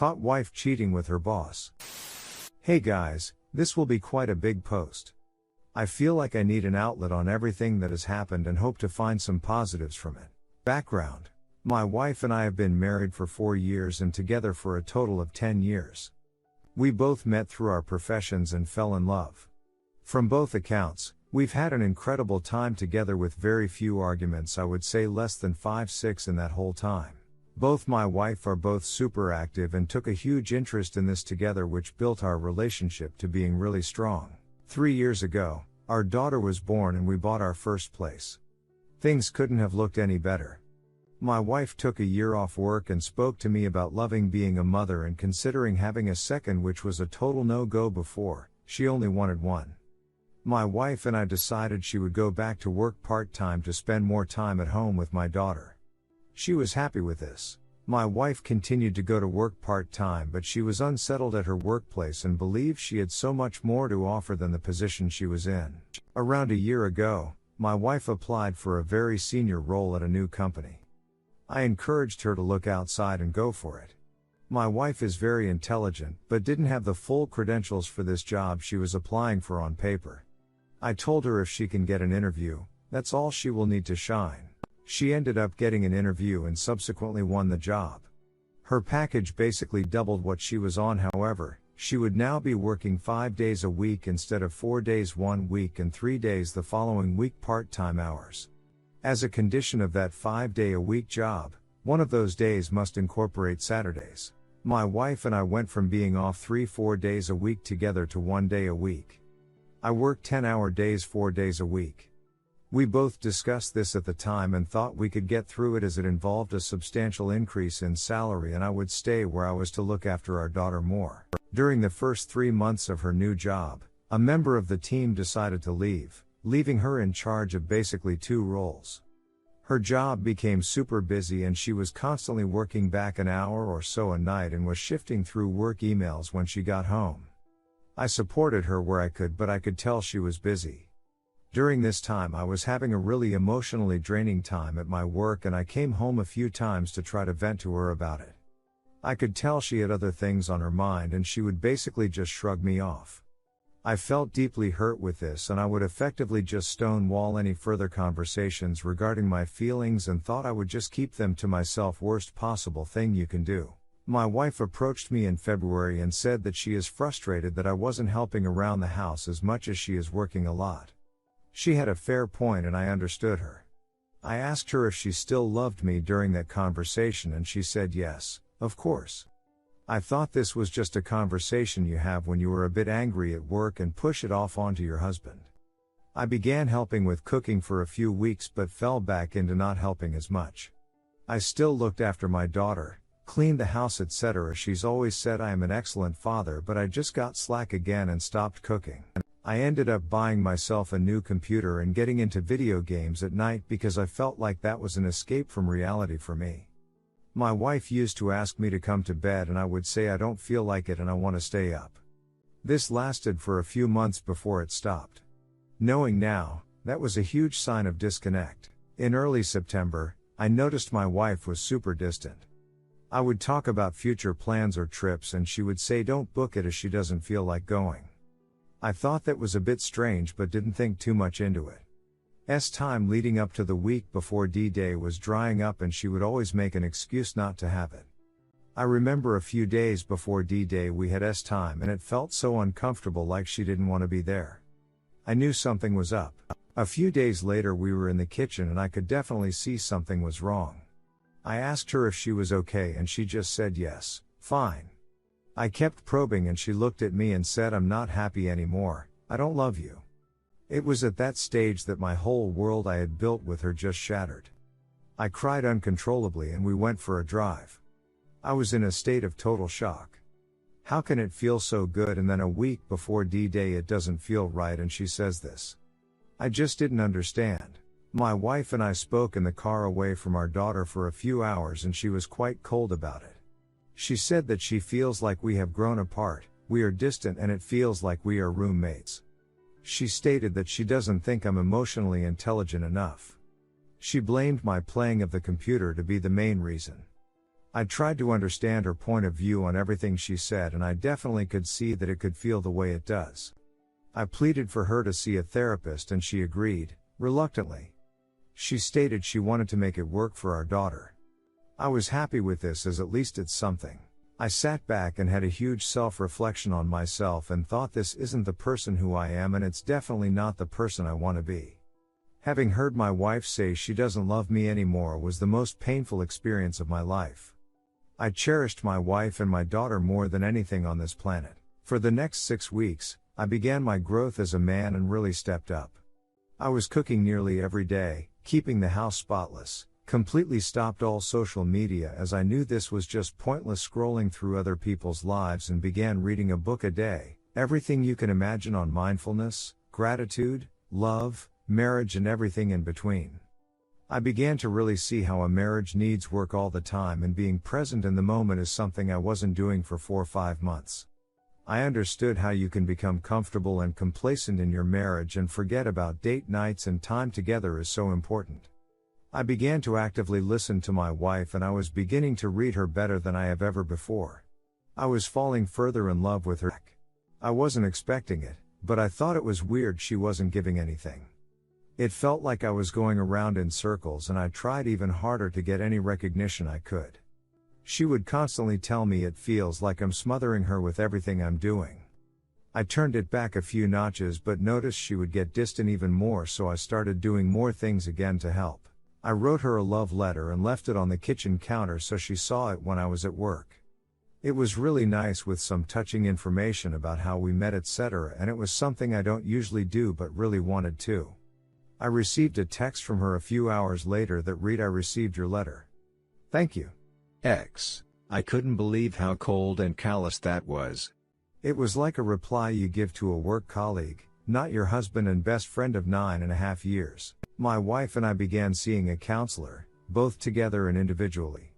Caught wife cheating with her boss. Hey guys, this will be quite a big post. I feel like I need an outlet on everything that has happened and hope to find some positives from it. Background. My wife and I have been married for 4 years and together for a total of 10 years. We both met through our professions and fell in love. From both accounts, we've had an incredible time together with very few arguments. I would say less than 5-6 in that whole time. Both my wife are both super active and took a huge interest in this together, which built our relationship to being really strong. 3 years ago, our daughter was born and we bought our first place. Things couldn't have looked any better. My wife took a year off work and spoke to me about loving being a mother and considering having a second, which was a total no-go before. She only wanted one. My wife and I decided she would go back to work part-time to spend more time at home with my daughter. She was happy with this. My wife continued to go to work part-time, but she was unsettled at her workplace and believed she had so much more to offer than the position she was in. Around a year ago, my wife applied for a very senior role at a new company. I encouraged her to look outside and go for it. My wife is very intelligent, but didn't have the full credentials for this job she was applying for on paper. I told her if she can get an interview, that's all she will need to shine. She ended up getting an interview and subsequently won the job. Her package basically doubled what she was on. However, she would now be working 5 days a week instead of 4 days one week and 3 days the following week, part-time hours. As a condition of that 5-day-a-week job, one of those days must incorporate Saturdays. My wife and I went from being off 3-4 days a week together to 1 day a week. I worked 10-hour days 4 days a week. We both discussed this at the time and thought we could get through it as it involved a substantial increase in salary and I would stay where I was to look after our daughter more. During the first 3 months of her new job, a member of the team decided to leave, leaving her in charge of basically 2 roles. Her job became super busy and she was constantly working back an hour or so a night and was shifting through work emails when she got home. I supported her where I could, but I could tell she was busy. During this time I was having a really emotionally draining time at my work and I came home a few times to try to vent to her about it. I could tell she had other things on her mind and she would basically just shrug me off. I felt deeply hurt with this and I would effectively just stonewall any further conversations regarding my feelings and thought I would just keep them to myself. Worst possible thing you can do. My wife approached me in February and said that she is frustrated that I wasn't helping around the house as much as she is working a lot. She had a fair point and I understood her. I asked her if she still loved me during that conversation and she said yes, of course. I thought this was just a conversation you have when you are a bit angry at work and push it off onto your husband. I began helping with cooking for a few weeks but fell back into not helping as much. I still looked after my daughter, cleaned the house, etc. She's always said I am an excellent father, but I just got slack again and stopped cooking. I ended up buying myself a new computer and getting into video games at night because I felt like that was an escape from reality for me. My wife used to ask me to come to bed and I would say I don't feel like it and I want to stay up. This lasted for a few months before it stopped. Knowing now, that was a huge sign of disconnect. In early September, I noticed my wife was super distant. I would talk about future plans or trips and she would say don't book it as she doesn't feel like going. I thought that was a bit strange but didn't think too much into it. Time leading up to the week before D-Day was drying up and she would always make an excuse not to have it. I remember a few days before D-Day we had time and it felt so uncomfortable, like she didn't want to be there. I knew something was up. A few days later we were in the kitchen and I could definitely see something was wrong. I asked her if she was okay and she just said yes, fine. I kept probing and she looked at me and said, I'm not happy anymore, I don't love you. It was at that stage that my whole world I had built with her just shattered. I cried uncontrollably and we went for a drive. I was in a state of total shock. How can it feel so good and then a week before D-Day it doesn't feel right and she says this? I just didn't understand. My wife and I spoke in the car away from our daughter for a few hours and she was quite cold about it. She said that she feels like we have grown apart, we are distant and it feels like we are roommates. She stated that she doesn't think I'm emotionally intelligent enough. She blamed my playing of the computer to be the main reason. I tried to understand her point of view on everything she said, and I definitely could see that it could feel the way it does. I pleaded for her to see a therapist and she agreed, reluctantly. She stated she wanted to make it work for our daughter. I was happy with this, as at least it's something. I sat back and had a huge self-reflection on myself and thought, this isn't the person who I am, and it's definitely not the person I want to be. Having heard my wife say she doesn't love me anymore was the most painful experience of my life. I cherished my wife and my daughter more than anything on this planet. For the next 6 weeks, I began my growth as a man and really stepped up. I was cooking nearly every day, keeping the house spotless, completely stopped all social media as I knew this was just pointless scrolling through other people's lives, and began reading a book a day, everything you can imagine on mindfulness, gratitude, love, marriage and everything in between. I began to really see how a marriage needs work all the time, and being present in the moment is something I wasn't doing for 4 or 5 months. I understood how you can become comfortable and complacent in your marriage and forget about date nights, and time together is so important. I began to actively listen to my wife, and I was beginning to read her better than I have ever before. I was falling further in love with her. I wasn't expecting it, but I thought it was weird she wasn't giving anything. It felt like I was going around in circles, and I tried even harder to get any recognition I could. She would constantly tell me it feels like I'm smothering her with everything I'm doing. I turned it back a few notches, but noticed she would get distant even more, so I started doing more things again to help. I wrote her a love letter and left it on the kitchen counter so she saw it when I was at work. It was really nice, with some touching information about how we met, etc., and it was something I don't usually do but really wanted to. I received a text from her a few hours later that read, "I received your letter. Thank you. X. I couldn't believe how cold and callous that was. It was like a reply you give to a work colleague, not your husband and best friend of 9.5 years. My wife and I began seeing a counselor, both together and individually.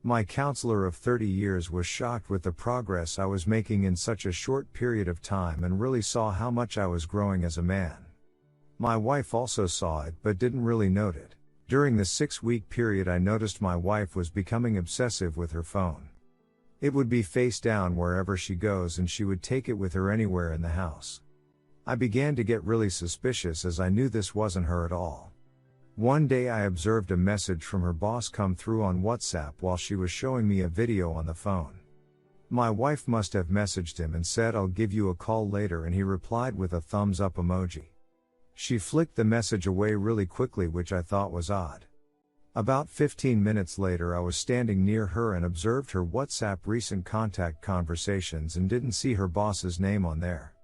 My counselor of 30 years was shocked with the progress I was making in such a short period of time, and really saw how much I was growing as a man. My wife also saw it but didn't really note it. During the 6-week period, I noticed my wife was becoming obsessive with her phone. It would be face down wherever she goes, and she would take it with her anywhere in the house. I began to get really suspicious, as I knew this wasn't her at all. One day I observed a message from her boss come through on WhatsApp while she was showing me a video on the phone. My wife must have messaged him and said, "I'll give you a call later," and he replied with a thumbs up emoji. She flicked the message away really quickly, which I thought was odd. About 15 minutes later, I was standing near her and observed her WhatsApp recent contact conversations and didn't see her boss's name on there.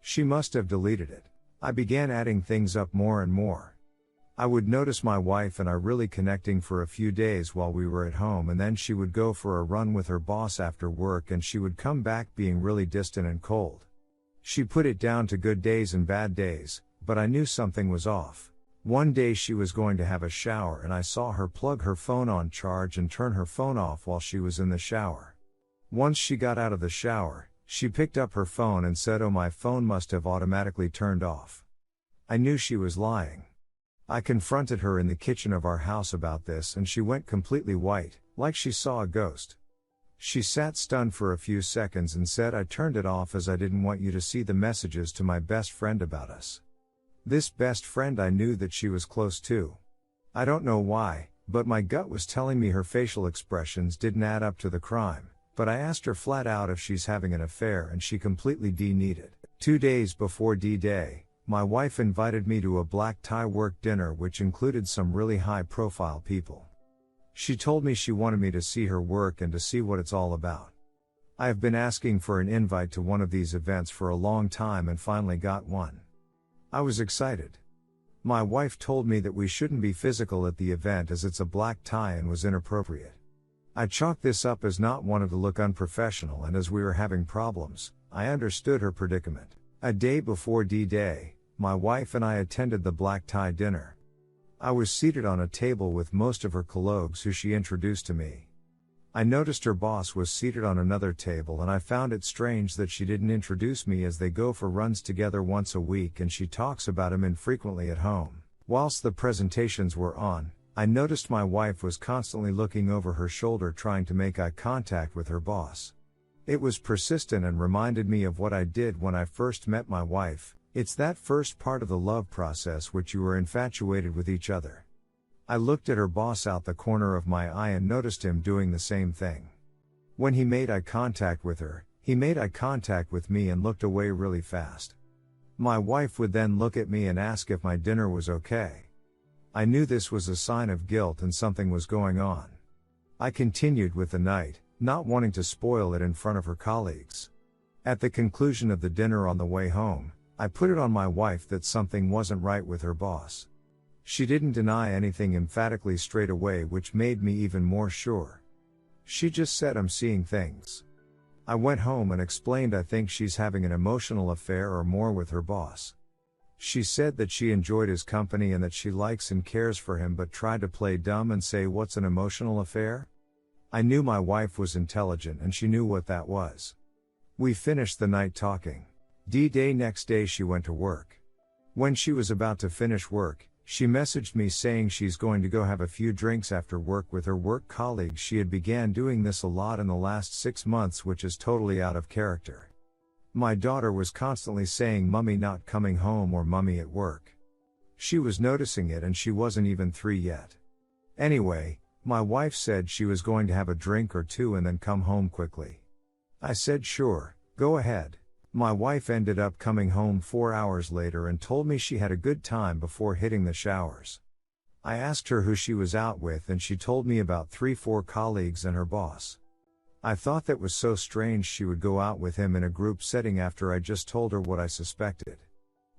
She must have deleted it. I began adding things up more and more. I would notice my wife and I really connecting for a few days while we were at home, and then she would go for a run with her boss after work, and she would come back being really distant and cold. She put it down to good days and bad days, but I knew something was off. One day she was going to have a shower, and I saw her plug her phone on charge and turn her phone off while she was in the shower. Once she got out of the shower, she picked up her phone and said, "Oh, my phone must have automatically turned off." I knew she was lying. I confronted her in the kitchen of our house about this, and she went completely white, like she saw a ghost. She sat stunned for a few seconds and said, "I turned it off as I didn't want you to see the messages to my best friend about us." This best friend I knew that she was close to. I don't know why, but my gut was telling me her facial expressions didn't add up to the crime, but I asked her flat out if she's having an affair, and she completely denied it. 2 days before D-Day, my wife invited me to a black tie work dinner which included some really high-profile people. She told me she wanted me to see her work and to see what it's all about. I have been asking for an invite to one of these events for a long time and finally got one. I was excited. My wife told me that we shouldn't be physical at the event as it's a black tie and was inappropriate. I chalked this up as not wanting to look unprofessional, and as we were having problems, I understood her predicament. A day before D-Day, my wife and I attended the black tie dinner. I was seated on a table with most of her colleagues who she introduced to me. I noticed her boss was seated on another table, and I found it strange that she didn't introduce me, as they go for runs together once a week and she talks about him infrequently at home. Whilst the presentations were on, I noticed my wife was constantly looking over her shoulder trying to make eye contact with her boss. It was persistent and reminded me of what I did when I first met my wife. It's that first part of the love process which you are infatuated with each other. I looked at her boss out the corner of my eye and noticed him doing the same thing. When he made eye contact with her, he made eye contact with me and looked away really fast. My wife would then look at me and ask if my dinner was okay. I knew this was a sign of guilt and something was going on. I continued with the night, not wanting to spoil it in front of her colleagues. At the conclusion of the dinner on the way home, I put it on my wife that something wasn't right with her boss. She didn't deny anything emphatically straight away, which made me even more sure. She just said, "I'm seeing things." I went home and explained I think she's having an emotional affair or more with her boss. She said that she enjoyed his company and that she likes and cares for him, but tried to play dumb and say, "What's an emotional affair?" I knew my wife was intelligent and she knew what that was. We finished the night talking. D-Day next day she went to work. When she was about to finish work, she messaged me saying she's going to go have a few drinks after work with her work colleagues. She had began doing this a lot in the last 6 months, which is totally out of character. My daughter was constantly saying "Mummy not coming home" or "Mummy at work." She was noticing it and she wasn't even 3 yet. Anyway, my wife said she was going to have a drink or two and then come home quickly. I said sure, go ahead. My wife ended up coming home 4 hours later and told me she had a good time before hitting the showers. I asked her who she was out with and she told me about 3-4 colleagues and her boss. I thought that was so strange she would go out with him in a group setting after I just told her what I suspected.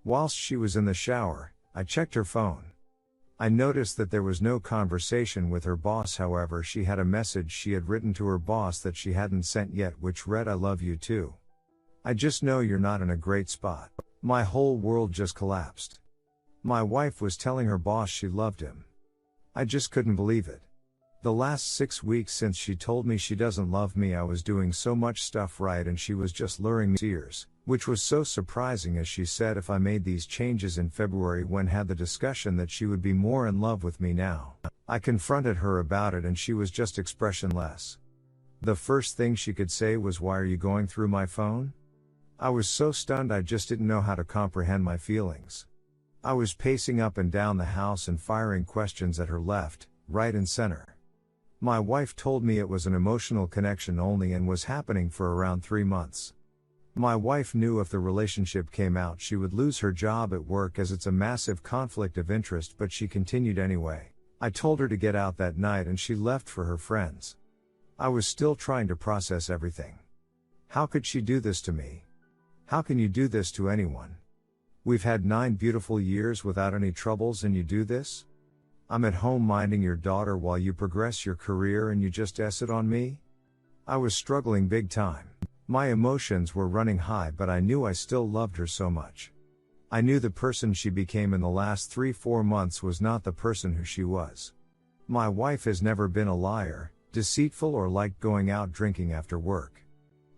Whilst she was in the shower, I checked her phone. I noticed that there was no conversation with her boss. However, she had a message she had written to her boss that she hadn't sent yet, which read, "I love you too. I just know you're not in a great spot." My whole world just collapsed. My wife was telling her boss she loved him. I just couldn't believe it. The last 6 weeks since she told me she doesn't love me, I was doing so much stuff right and she was just luring me to tears, which was so surprising, as she said if I made these changes in February when had the discussion that she would be more in love with me now. I confronted her about it and she was just expressionless. The first thing she could say was, "Why are you going through my phone?" I was so stunned I just didn't know how to comprehend my feelings. I was pacing up and down the house and firing questions at her left, right and center. My wife told me it was an emotional connection only and was happening for around 3 months. My wife knew if the relationship came out she would lose her job at work as it's a massive conflict of interest, but she continued anyway. I told her to get out that night and she left for her friends. I was still trying to process everything. How could she do this to me? How can you do this to anyone? We've had 9 beautiful years without any troubles and you do this? I'm at home minding your daughter while you progress your career and you just S it on me? I was struggling big time. My emotions were running high, but I knew I still loved her so much. I knew the person she became in the last 3-4 months was not the person who she was. My wife has never been a liar, deceitful, or liked going out drinking after work.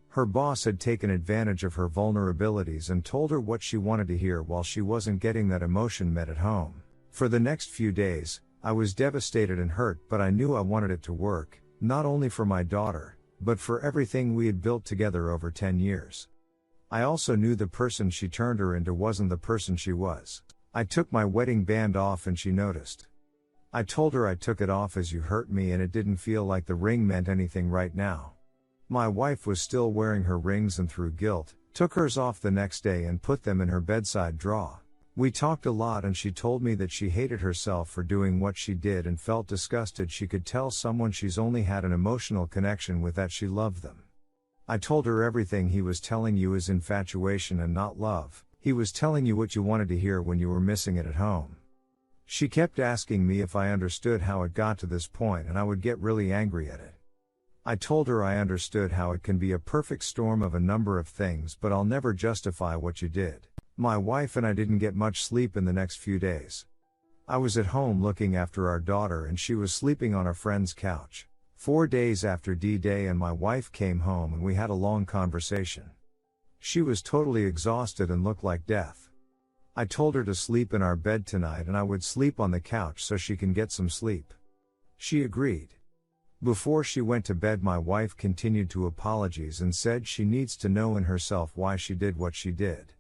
Her boss had taken advantage of her vulnerabilities and told her what she wanted to hear while she wasn't getting that emotion met at home. For the next few days, I was devastated and hurt, but I knew I wanted it to work, not only for my daughter, but for everything we had built together over 10 years. I also knew the person she turned her into wasn't the person she was. I took my wedding band off and she noticed. I told her I took it off as you hurt me and it didn't feel like the ring meant anything right now. My wife was still wearing her rings and through guilt, took hers off the next day and put them in her bedside drawer. We talked a lot and she told me that she hated herself for doing what she did and felt disgusted she could tell someone she's only had an emotional connection with that she loved them. I told her everything he was telling you is infatuation and not love. He was telling you what you wanted to hear when you were missing it at home. She kept asking me if I understood how it got to this point and I would get really angry at it. I told her I understood how it can be a perfect storm of a number of things, but I'll never justify what you did. My wife and I didn't get much sleep in the next few days. I was at home looking after our daughter and she was sleeping on a friend's couch. 4 days after D-Day and my wife came home and we had a long conversation. She was totally exhausted and looked like death. I told her to sleep in our bed tonight and I would sleep on the couch so she can get some sleep. She agreed. Before she went to bed, my wife continued to apologize and said she needs to know in herself why she did what she did.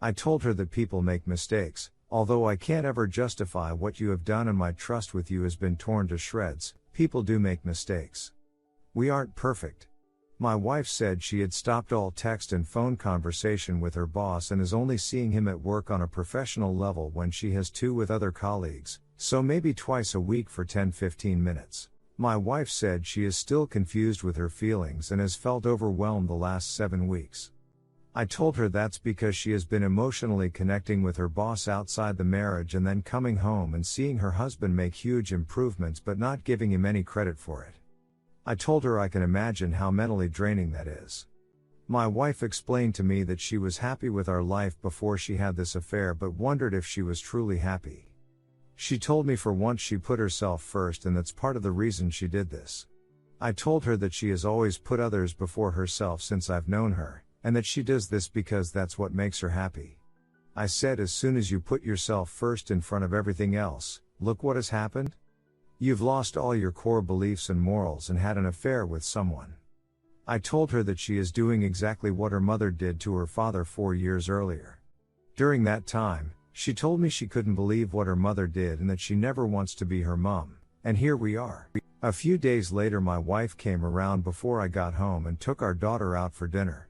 I told her that people make mistakes, although I can't ever justify what you have done and my trust with you has been torn to shreds. People do make mistakes. We aren't perfect. My wife said she had stopped all text and phone conversation with her boss and is only seeing him at work on a professional level when she has to with other colleagues, so maybe twice a week for 10-15 minutes. My wife said she is still confused with her feelings and has felt overwhelmed the last 7 weeks. I told her that's because she has been emotionally connecting with her boss outside the marriage and then coming home and seeing her husband make huge improvements but not giving him any credit for it. I told her I can imagine how mentally draining that is. My wife explained to me that she was happy with our life before she had this affair but wondered if she was truly happy. She told me for once she put herself first and that's part of the reason she did this. I told her that she has always put others before herself since I've known her, and that she does this because that's what makes her happy. I said, as soon as you put yourself first in front of everything else, look what has happened? You've lost all your core beliefs and morals and had an affair with someone. I told her that she is doing exactly what her mother did to her father 4 years earlier. During that time, she told me she couldn't believe what her mother did and that she never wants to be her mom, and here we are. A few days later my wife came around before I got home and took our daughter out for dinner.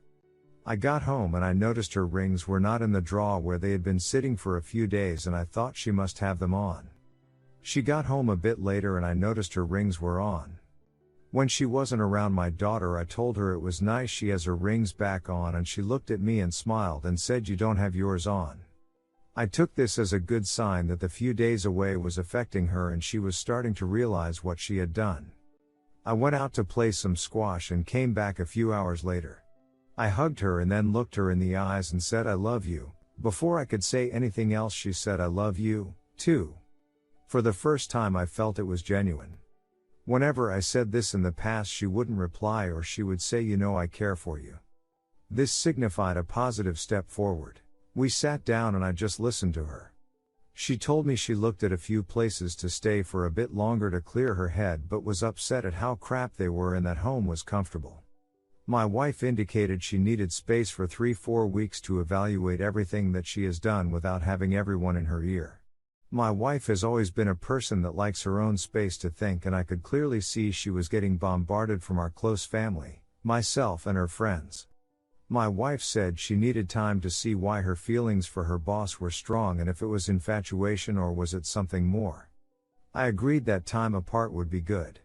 I got home and I noticed her rings were not in the drawer where they had been sitting for a few days and I thought she must have them on. She got home a bit later and I noticed her rings were on. When she wasn't around my daughter, I told her it was nice she has her rings back on, and she looked at me and smiled and said, "You don't have yours on." I took this as a good sign that the few days away was affecting her and she was starting to realize what she had done. I went out to play some squash and came back a few hours later. I hugged her and then looked her in the eyes and said, "I love you." Before I could say anything else, she said, "I love you, too." For the first time I felt it was genuine. Whenever I said this in the past, she wouldn't reply, or she would say, "You know I care for you." This signified a positive step forward. We sat down and I just listened to her. She told me she looked at a few places to stay for a bit longer to clear her head but was upset at how crap they were and that home was comfortable. My wife indicated she needed space for 3-4 weeks to evaluate everything that she has done without having everyone in her ear. My wife has always been a person that likes her own space to think, and I could clearly see she was getting bombarded from our close family, myself and her friends. My wife said she needed time to see why her feelings for her boss were strong and if it was infatuation or was it something more. I agreed that time apart would be good.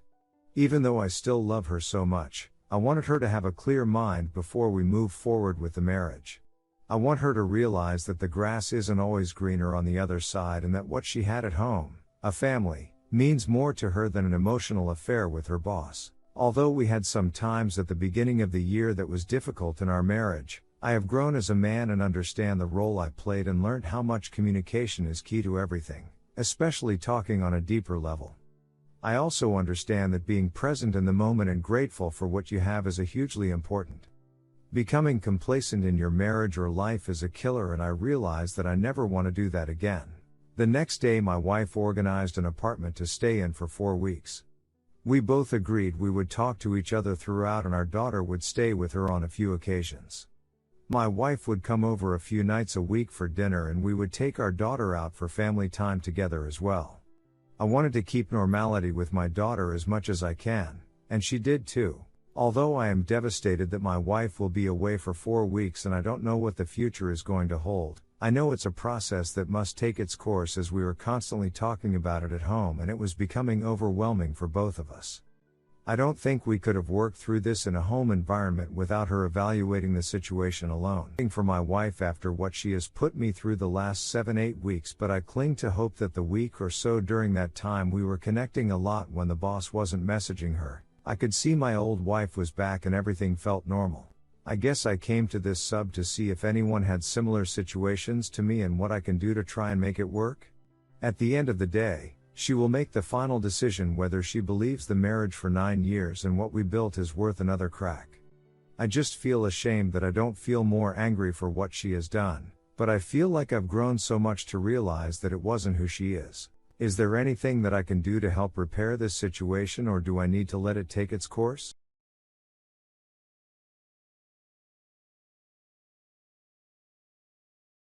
Even though I still love her so much, I wanted her to have a clear mind before we move forward with the marriage. I want her to realize that the grass isn't always greener on the other side and that what she had at home, a family, means more to her than an emotional affair with her boss. Although we had some times at the beginning of the year that was difficult in our marriage, I have grown as a man and understand the role I played and learned how much communication is key to everything, especially talking on a deeper level. I also understand that being present in the moment and grateful for what you have is hugely important. Becoming complacent in your marriage or life is a killer, and I realize that I never want to do that again. The next day my wife organized an apartment to stay in for 4 weeks. We both agreed we would talk to each other throughout and our daughter would stay with her on a few occasions. My wife would come over a few nights a week for dinner and we would take our daughter out for family time together as well. I wanted to keep normality with my daughter as much as I can, and she did too. Although I am devastated that my wife will be away for 4 weeks and I don't know what the future is going to hold, I know it's a process that must take its course as we were constantly talking about it at home and it was becoming overwhelming for both of us. I don't think we could have worked through this in a home environment without her evaluating the situation alone. For my wife after what she has put me through the last 7-8 weeks, but I cling to hope that the week or so during that time we were connecting a lot when the boss wasn't messaging her. I could see my old wife was back and everything felt normal. I guess I came to this sub to see if anyone had similar situations to me and what I can do to try and make it work. At the end of the day, she will make the final decision whether she believes the marriage for 9 years and what we built is worth another crack. I just feel ashamed that I don't feel more angry for what she has done, But I feel like I've grown so much to realize that it wasn't who she is. Is there anything that I can do to help repair this situation, or do I need to let it take its course?